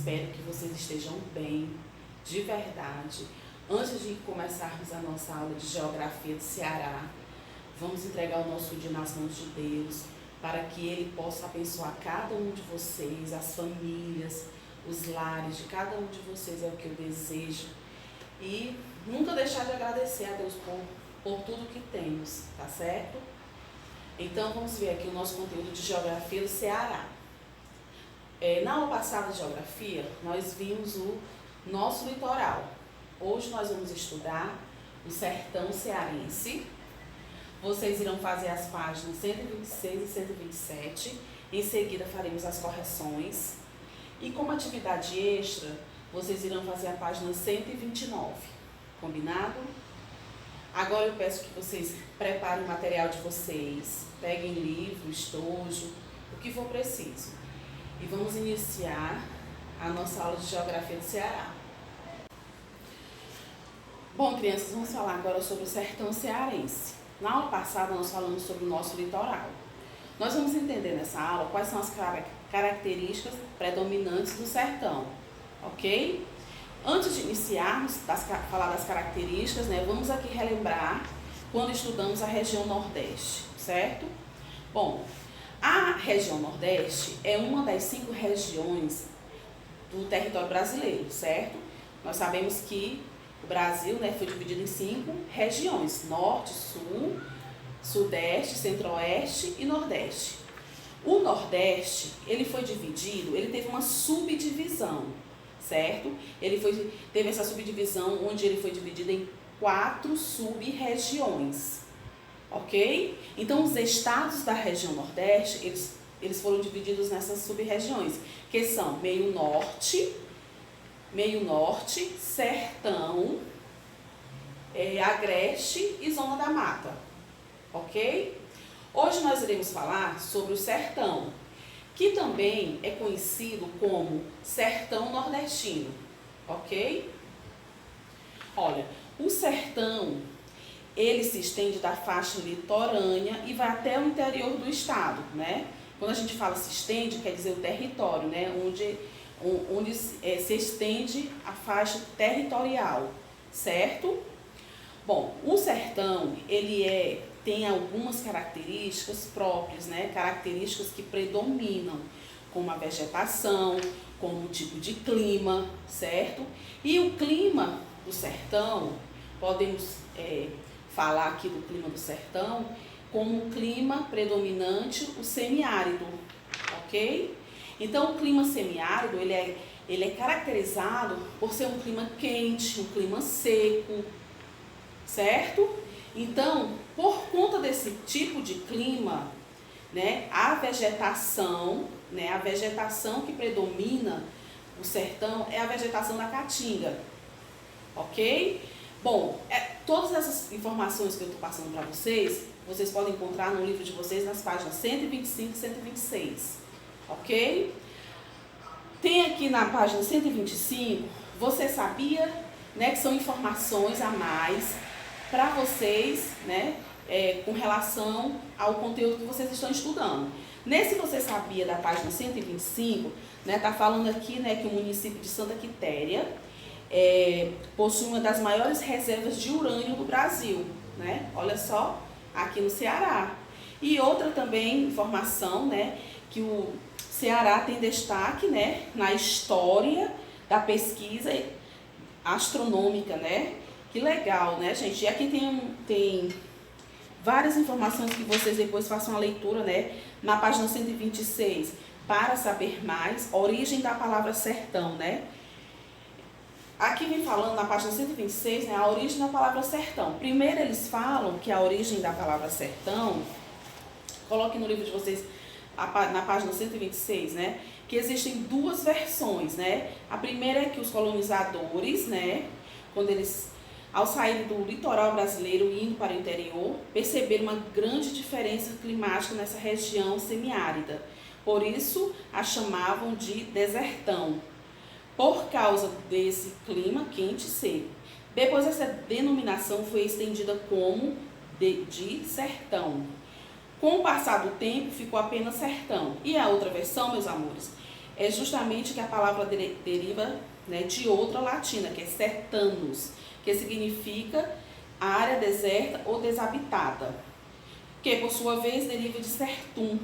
espero que vocês estejam bem, de verdade. Antes de começarmos a nossa aula de Geografia do Ceará, vamos entregar o nosso dia nas mãos de Deus, para que Ele possa abençoar cada um de vocês, as famílias, os lares de cada um de vocês, é o que eu desejo. E nunca deixar de agradecer a Deus por tudo que temos, tá certo? Então vamos ver aqui o nosso conteúdo de Geografia do Ceará. Na aula passada de Geografia, nós vimos o nosso litoral. Hoje nós vamos estudar o sertão cearense. Vocês irão fazer as páginas 126 e 127. Em seguida faremos as correções. E como atividade extra, vocês irão fazer a página 129. Combinado? Agora eu peço que vocês preparem o material de vocês. Peguem livro, estojo, o que for preciso. E vamos iniciar a nossa aula de Geografia do Ceará. Bom, crianças, vamos falar agora sobre o sertão cearense. Na aula passada nós falamos sobre o nosso litoral. Nós vamos entender nessa aula quais são as características predominantes do sertão, ok? Antes de iniciarmos falar das características, vamos aqui relembrar quando estudamos a região Nordeste, certo? Bom, a região Nordeste é uma das 5 regiões do território brasileiro, certo? Nós sabemos que o Brasil foi dividido em 5 regiões: Norte, Sul, Sudeste, Centro-Oeste e Nordeste. O Nordeste, ele foi dividido, ele teve uma subdivisão, certo? Teve essa subdivisão onde ele foi dividido em 4 sub-regiões, ok? Então, os estados da região Nordeste, eles foram divididos nessas sub-regiões, que são meio norte, sertão, agreste e zona da mata, ok? Hoje nós iremos falar sobre o sertão, que também é conhecido como sertão nordestino, ok? Olha, o sertão, ele se estende da faixa litorânea e vai até o interior do estado, Quando a gente fala se estende, quer dizer o território, onde se estende a faixa territorial, certo? Bom, o sertão, ele tem algumas características próprias, características que predominam, como a vegetação, como o tipo de clima, certo? E o clima do sertão, podemos falar aqui do clima do sertão como o clima predominante, o semiárido, ok? Então, o clima semiárido, ele é caracterizado por ser um clima quente, um clima seco, certo? Então, por conta desse tipo de clima, a vegetação que predomina o sertão é a vegetação da caatinga, ok? Bom, todas essas informações que eu estou passando para vocês, vocês podem encontrar no livro de vocês nas páginas 125 e 126, ok? Tem aqui na página 125, você sabia, que são informações a mais para vocês, com relação ao conteúdo que vocês estão estudando. Nesse Você Sabia da página 125, tá falando aqui, que o município de Santa Quitéria possui uma das maiores reservas de urânio do Brasil, Olha só, aqui no Ceará. E outra também informação, que o Ceará tem destaque, na história da pesquisa astronômica, Que legal, gente? E aqui tem várias informações que vocês depois façam a leitura, na página 126, para saber mais, origem da palavra sertão, Aqui vem falando na página 126, a origem da palavra sertão. Primeiro eles falam que a origem da palavra sertão, coloque no livro de vocês, na página 126, que existem 2 versões, A primeira é que os colonizadores, quando eles, ao saírem do litoral brasileiro e indo para o interior, perceberam uma grande diferença climática nessa região semiárida. Por isso, a chamavam de desertão, por causa desse clima quente e seco. Depois, essa denominação foi estendida como de sertão. Com o passar do tempo, ficou apenas sertão. E a outra versão, meus amores, é justamente que a palavra deriva, né, de outra latina, que é sertanus, que significa área deserta ou desabitada, que por sua vez deriva de sertum,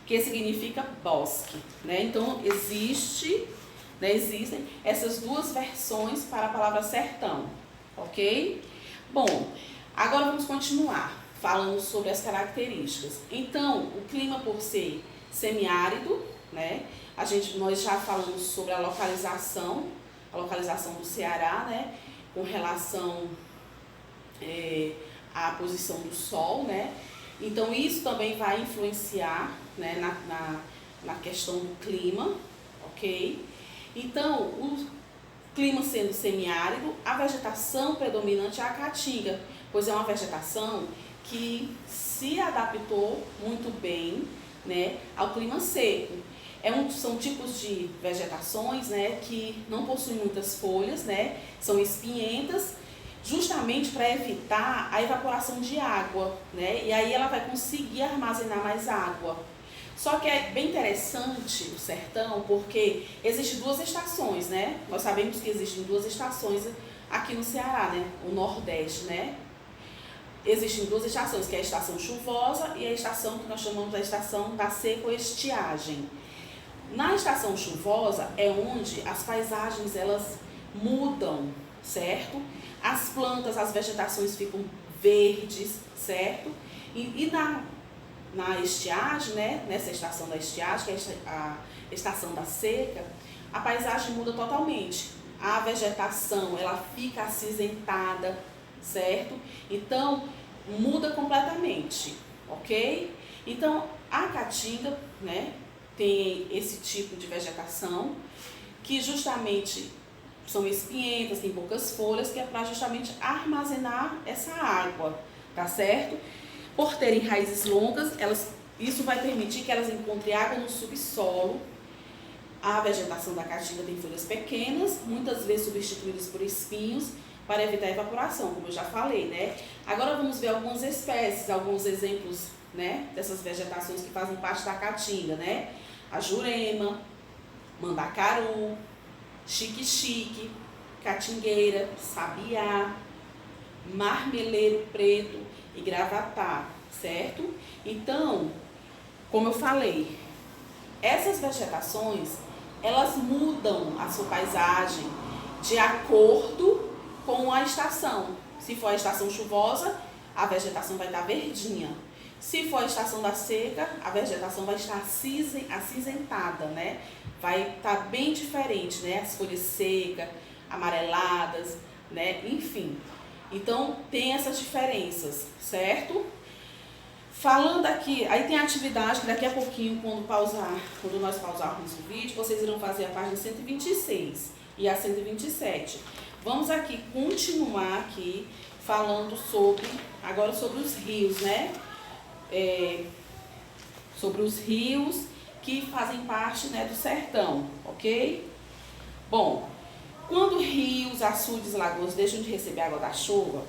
que significa bosque, né? Então existem essas duas versões para a palavra sertão, ok? Bom, agora vamos continuar falando sobre as características. Então, o clima por ser semiárido, né? Nós já falamos sobre a localização do Ceará, né? Com relação à posição do sol, né? Então isso também vai influenciar, né, na questão do clima, ok? Então, o clima sendo semiárido, a vegetação predominante é a caatinga, pois é uma vegetação que se adaptou muito bem, né, ao clima seco. São tipos de vegetações, né, que não possuem muitas folhas, né, são espinhentas, justamente para evitar a evaporação de água, né, e aí ela vai conseguir armazenar mais água. Só que é bem interessante o sertão, porque existem duas estações, né? Nós sabemos que existem duas estações aqui no Ceará, né? O Nordeste, né? Existem duas estações, que é a estação chuvosa e a estação que nós chamamos da estação da seca ou estiagem. Na estação chuvosa é onde as paisagens elas mudam, certo? As plantas, as vegetações ficam verdes, certo? E na estiagem, né? Nessa estação da estiagem, que é a estação da seca, a paisagem muda totalmente. A vegetação ela fica acinzentada, certo? Então, muda completamente, ok? Então, a caatinga, né, tem esse tipo de vegetação, que justamente são espinhentas, tem poucas folhas, que é para justamente armazenar essa água, tá certo? Por terem raízes longas, isso vai permitir que elas encontrem água no subsolo. A vegetação da caatinga tem folhas pequenas, muitas vezes substituídas por espinhos, para evitar a evaporação, como eu já falei, né? Agora vamos ver algumas espécies, alguns exemplos, né, dessas vegetações que fazem parte da caatinga, né? A jurema, mandacaru, xique-xique, catingueira, sabiá, marmeleiro preto e gravatá, certo? Então, como eu falei, essas vegetações, elas mudam a sua paisagem de acordo com a estação. Se for a estação chuvosa, a vegetação vai estar verdinha. Se for a estação da seca, a vegetação vai estar acinzentada, né? Vai estar bem diferente, né? As folhas secas, amareladas, né? Enfim. Então, tem essas diferenças, certo? Falando aqui, aí tem a atividade que daqui a pouquinho, quando nós pausarmos o vídeo, vocês irão fazer a página 126 e a 127. Vamos aqui continuar aqui falando agora sobre os rios, né? Sobre os rios que fazem parte, né, do sertão, ok? Bom, quando rios, açudes, lagoas deixam de receber água da chuva,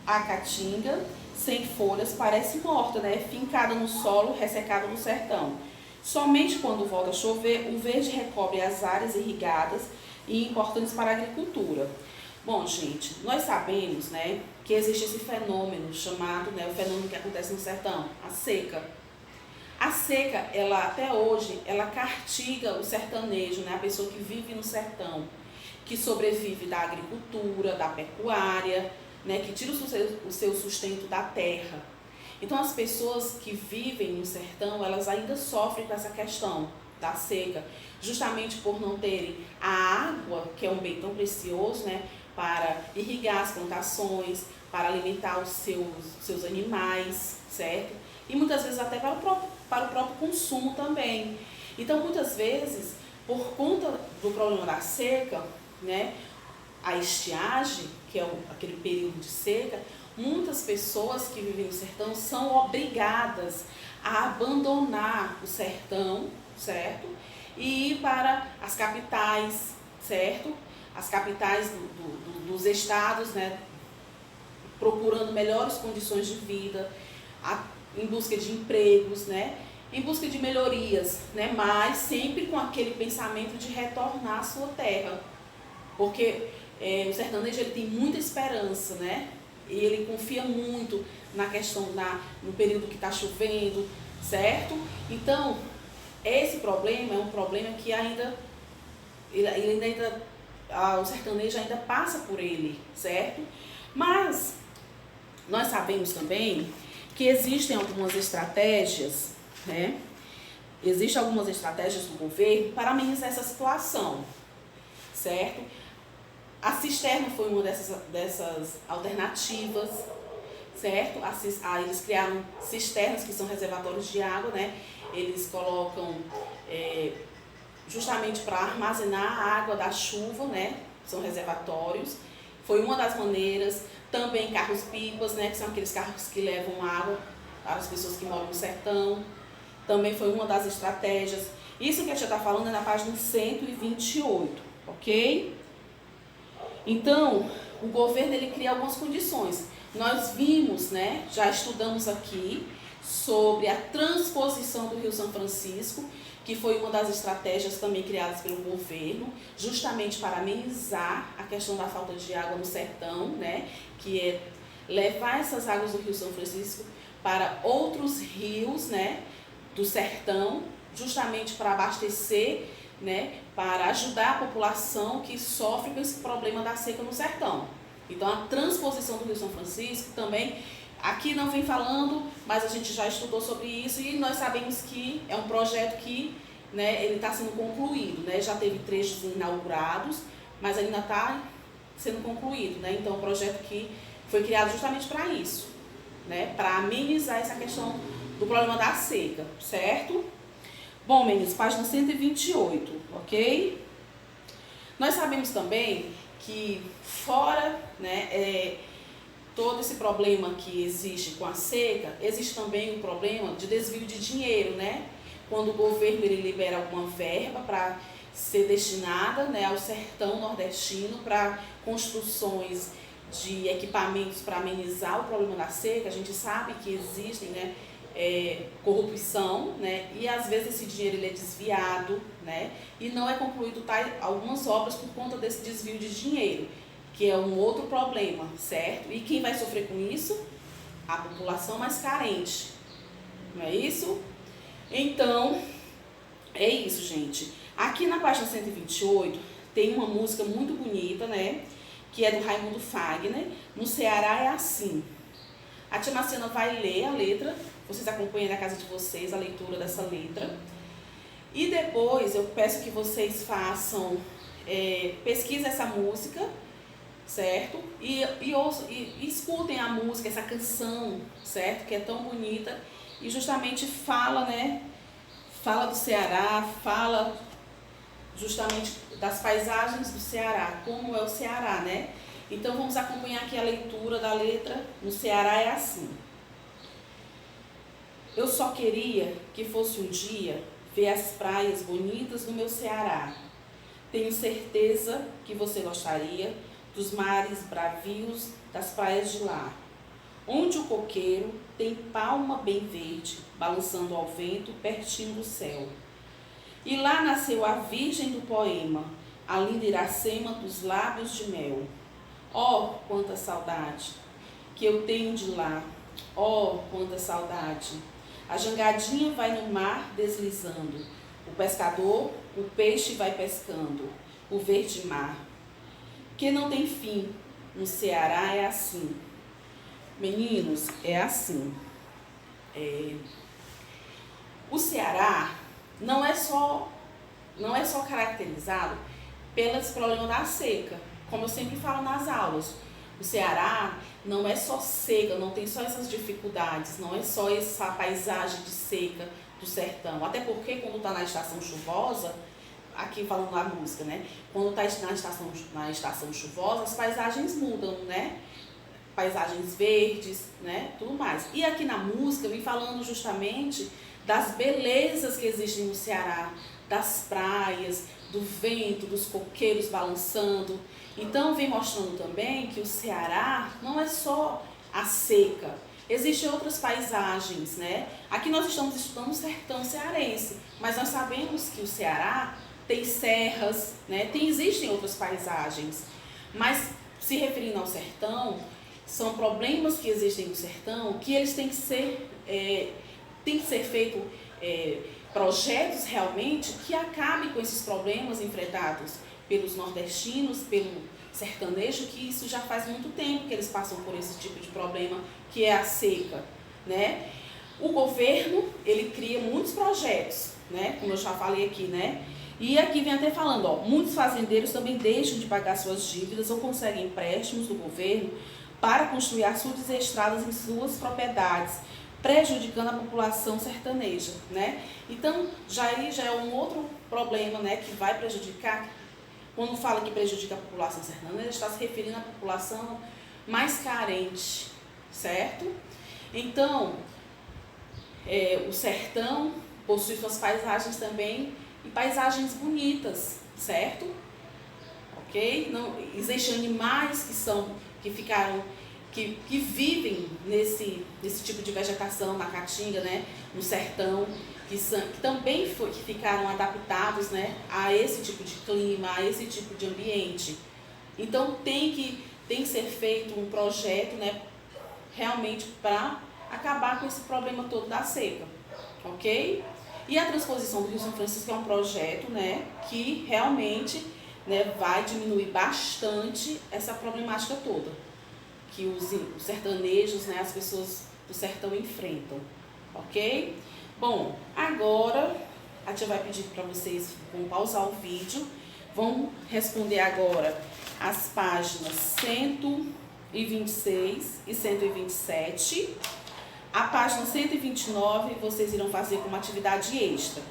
a caatinga sem folhas parece morta, né? Fincada no solo, ressecada no sertão. Somente quando volta a chover, o verde recobre as áreas irrigadas e importantes para a agricultura. Bom, gente, nós sabemos, né, que existe esse fenômeno chamado, né, o fenômeno que acontece no sertão, a seca. A seca, ela até hoje, ela castiga o sertanejo, né, a pessoa que vive no sertão, que sobrevive da agricultura, da pecuária, né, que tira o seu sustento da terra. Então, as pessoas que vivem no sertão, elas ainda sofrem com essa questão da seca, justamente por não terem a água, que é um bem tão precioso, né, para irrigar as plantações, para alimentar os seus animais, certo? E muitas vezes até para o próprio consumo também. Então, muitas vezes, por conta do problema da seca, né, a estiagem, que é aquele período de seca, muitas pessoas que vivem no sertão são obrigadas a abandonar o sertão, certo? E ir para as capitais, certo? As capitais dos estados, né? Procurando melhores condições de vida, em busca de empregos, né? em busca de melhorias, né? Mas sempre com aquele pensamento de retornar à sua terra, porque o sertanejo ele tem muita esperança, né? E ele confia muito na questão no período que está chovendo, certo? Então, esse problema é um problema que o sertanejo ainda passa por ele, certo? Mas nós sabemos também que existem algumas estratégias, né? Existem algumas estratégias do governo para amenizar essa situação, certo? A cisterna foi uma dessas alternativas, certo? Eles criaram cisternas que são reservatórios de água, né? Eles colocam justamente para armazenar a água da chuva, né? São reservatórios. Foi uma das maneiras. Também carros-pipas, né? Que são aqueles carros que levam água para as pessoas que moram no sertão. Também foi uma das estratégias. Isso que a gente está falando é na página 128, ok? Então, o governo ele cria algumas condições. Nós vimos, né? Já estudamos aqui sobre a transposição do Rio São Francisco, que foi uma das estratégias também criadas pelo governo, justamente para amenizar a questão da falta de água no sertão, né? Que é levar essas águas do Rio São Francisco para outros rios, né? Do sertão, justamente para abastecer, né? Para ajudar a população que sofre com esse problema da seca no sertão. Então, a transposição do Rio São Francisco também, aqui não vem falando, mas a gente já estudou sobre isso e nós sabemos que é um projeto que, né, ele está sendo concluído, né, já teve trechos inaugurados, mas ainda está sendo concluído, né, então é um projeto que foi criado justamente para isso, né, para amenizar essa questão do problema da seca, certo? Bom, meninos, página 128, ok? Nós sabemos também que fora, né, todo esse problema que existe com a seca, existe também o problema de desvio de dinheiro, né? Quando o governo ele libera alguma verba para ser destinada, né, ao sertão nordestino para construções de equipamentos para amenizar o problema da seca, a gente sabe que existem, né, corrupção, né, e às vezes esse dinheiro ele é desviado, né, e não é concluído algumas obras por conta desse desvio de dinheiro, que é um outro problema, certo? E quem vai sofrer com isso? A população mais carente, não é isso? Então, é isso, gente. Aqui na página 128 tem uma música muito bonita, né, que é do Raimundo Fagner, No Ceará é Assim. A tia Marciana vai ler a letra, vocês acompanhem na casa de vocês a leitura dessa letra. E depois eu peço que vocês façam, pesquisem essa música, certo? E escutem a música, essa canção, certo? Que é tão bonita e justamente fala, né? Fala do Ceará, fala justamente das paisagens do Ceará, como é o Ceará, né? Então vamos acompanhar aqui a leitura da letra. No Ceará é assim. Eu só queria que fosse um dia ver as praias bonitas do meu Ceará. Tenho certeza que você gostaria dos mares bravios das praias de lá, onde o coqueiro tem palma bem verde, balançando ao vento pertinho do céu. E lá nasceu a virgem do poema, a linda Iracema dos lábios de mel. Oh, quanta saudade que eu tenho de lá, oh, quanta saudade. A jangadinha vai no mar deslizando, o pescador, o peixe vai pescando, o verde mar, que não tem fim. No Ceará é assim. Meninos, é assim. O Ceará não é só caracterizado pelos problemas da seca, como eu sempre falo nas aulas. O Ceará não é só seca, não tem só essas dificuldades, não é só essa paisagem de seca do sertão. Até porque quando está na estação chuvosa, aqui falando na música, né? Quando está na estação chuvosa, as paisagens mudam, né? Paisagens verdes, né? Tudo mais. E aqui na música eu vim falando justamente das belezas que existem no Ceará, das praias, do vento, dos coqueiros balançando. Então vem mostrando também que o Ceará não é só a seca, Existem outras paisagens, né? Aqui nós estamos estudando o sertão cearense, mas nós sabemos que o Ceará tem serras, né? Existem outras paisagens, mas se referindo ao sertão, são problemas que existem no sertão que eles têm que ser feito projetos realmente que acabem com esses problemas enfrentados pelos nordestinos, pelo sertanejo, que isso já faz muito tempo que eles passam por esse tipo de problema, que é a seca, né? O governo, ele cria muitos projetos, né? Como eu já falei aqui, né? E aqui vem até falando, ó, muitos fazendeiros também deixam de pagar suas dívidas ou conseguem empréstimos do governo para construir açudes e estradas em suas propriedades, prejudicando a população sertaneja, né? Então, já é um outro problema, né, que vai prejudicar. Quando fala que prejudica a população sertaneja, está se referindo à população mais carente, certo? Então, o sertão possui suas paisagens também, e paisagens bonitas, certo? Ok? Não, existem animais que vivem nesse tipo de vegetação na caatinga, né? No sertão, que também ficaram adaptados, né, a esse tipo de clima, a esse tipo de ambiente. Então tem que ser feito um projeto, né, realmente para acabar com esse problema todo da seca, ok? E a transposição do Rio São Francisco é um projeto, né, que realmente, né, vai diminuir bastante essa problemática toda que os sertanejos, né, as pessoas do sertão enfrentam, ok? Bom, agora a tia vai pedir para vocês, vão pausar o vídeo, vão responder agora as páginas 126 e 127. A página 129 vocês irão fazer como atividade extra.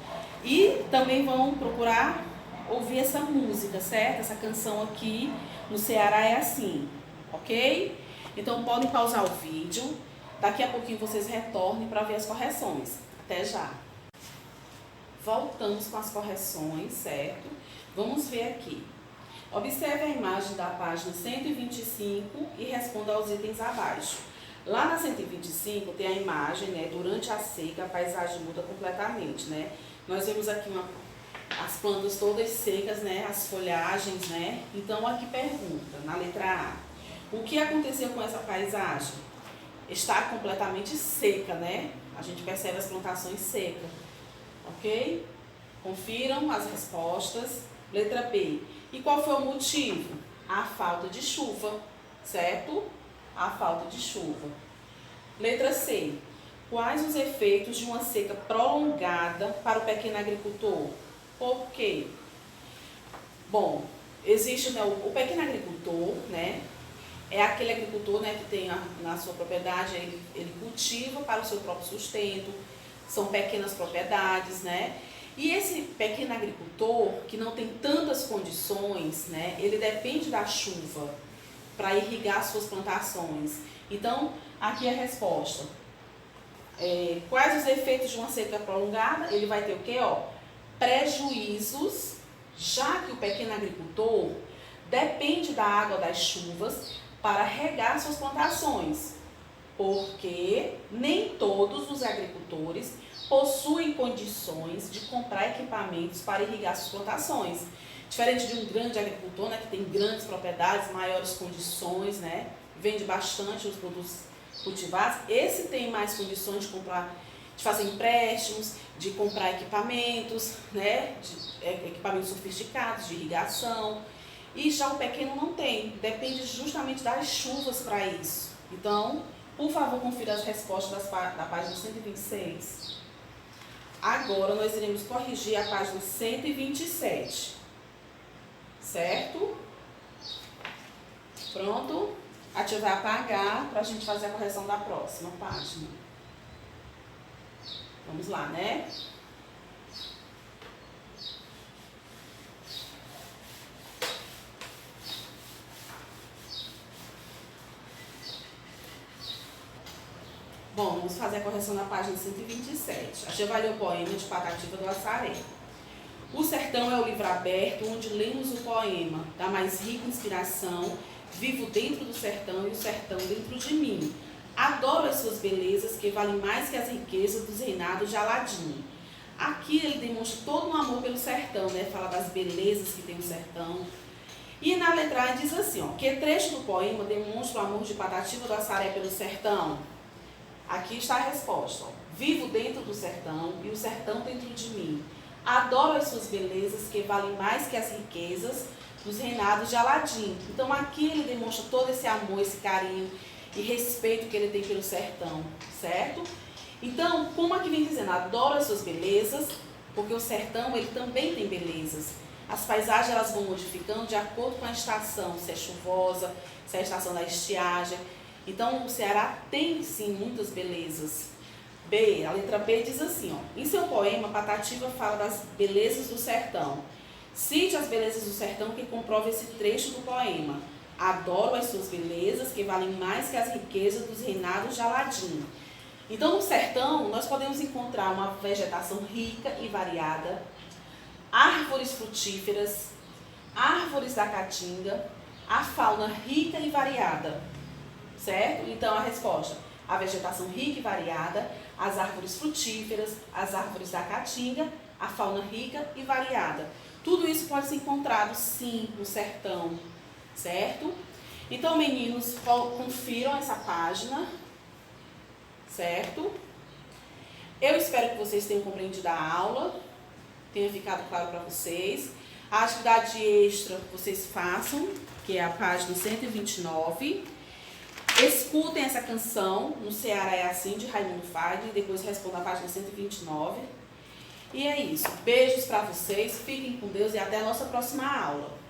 E também vão procurar ouvir essa música, certo? Essa canção aqui no Ceará é assim, ok? Então podem pausar o vídeo, daqui a pouquinho vocês retornem para ver as correções. Até já! Voltamos com as correções, certo? Vamos ver aqui. Observe a imagem da página 125 e responda aos itens abaixo. Lá na 125 tem a imagem, né? Durante a seca a paisagem muda completamente, né? Nós vemos aqui as plantas todas secas, né? As folhagens, né? Então aqui pergunta, na letra A, o que aconteceu com essa paisagem? Está completamente seca, né? A gente percebe as plantações secas, ok? Confiram as respostas. Letra B, e qual foi o motivo? A falta de chuva, certo? A falta de chuva. Letra C, quais os efeitos de uma seca prolongada para o pequeno agricultor? Por quê? Bom, existe, né, o pequeno agricultor, né? É aquele agricultor, né, que tem na sua propriedade, ele cultiva para o seu próprio sustento, são pequenas propriedades, né? E esse pequeno agricultor, que não tem tantas condições, né, ele depende da chuva para irrigar suas plantações. Então, aqui é a resposta. Quais os efeitos de uma seca prolongada? Ele vai ter o quê? Prejuízos, já que o pequeno agricultor depende da água das chuvas para regar suas plantações, porque nem todos os agricultores possuem condições de comprar equipamentos para irrigar suas plantações. Diferente de um grande agricultor, né, que tem grandes propriedades, maiores condições, né, vende bastante os produtos cultivados, esse tem mais condições de comprar, de fazer empréstimos, de comprar equipamentos, né, equipamentos sofisticados de irrigação. E já o pequeno não tem, depende justamente das chuvas para isso. Então, por favor, confira as respostas da página 126. Agora, nós iremos corrigir a página 127. Certo? Pronto? A tia vai apagar para a gente fazer a correção da próxima página. Vamos lá, né? Bom, vamos fazer a correção na página 127. A tia vai ler o poema de Patativa do Assaré. O sertão é o livro aberto onde lemos o poema da mais rica inspiração. Vivo dentro do sertão e o sertão dentro de mim. Adoro as suas belezas, que valem mais que as riquezas dos reinados de Aladim. Aqui ele demonstra todo um amor pelo sertão, né? Fala das belezas que tem o sertão. E na letra A diz assim, ó, que trecho do poema demonstra o amor de Patativa do Assaré pelo sertão? Aqui está a resposta, ó. Vivo dentro do sertão e o sertão dentro de mim. Adoro as suas belezas, que valem mais que as riquezas dos reinados de Aladim. Então aqui ele demonstra todo esse amor, esse carinho e respeito que ele tem pelo sertão, certo? Então, como aqui vem dizendo, adoro as suas belezas, porque o sertão ele também tem belezas. As paisagens elas vão modificando de acordo com a estação, se é chuvosa, se é a estação da estiagem. Então o Ceará tem sim muitas belezas. B, a letra B diz assim, ó, em seu poema, Patativa fala das belezas do sertão. Cite as belezas do sertão que comprova esse trecho do poema. Adoro as suas belezas, que valem mais que as riquezas dos reinados de Aladim. Então, no sertão, nós podemos encontrar uma vegetação rica e variada, árvores frutíferas, árvores da caatinga, a fauna rica e variada, certo? Então, a resposta, a vegetação rica e variada, as árvores frutíferas, as árvores da caatinga, a fauna rica e variada. Tudo isso pode ser encontrado, sim, no sertão, certo? Então, meninos, confiram essa página, certo? Eu espero que vocês tenham compreendido a aula, tenha ficado claro para vocês. A atividade extra vocês façam, que é a página 129. Escutem essa canção, No Ceará é Assim, de Raimundo Fagner, e depois respondam a página 129. E é isso. Beijos para vocês, fiquem com Deus e até a nossa próxima aula.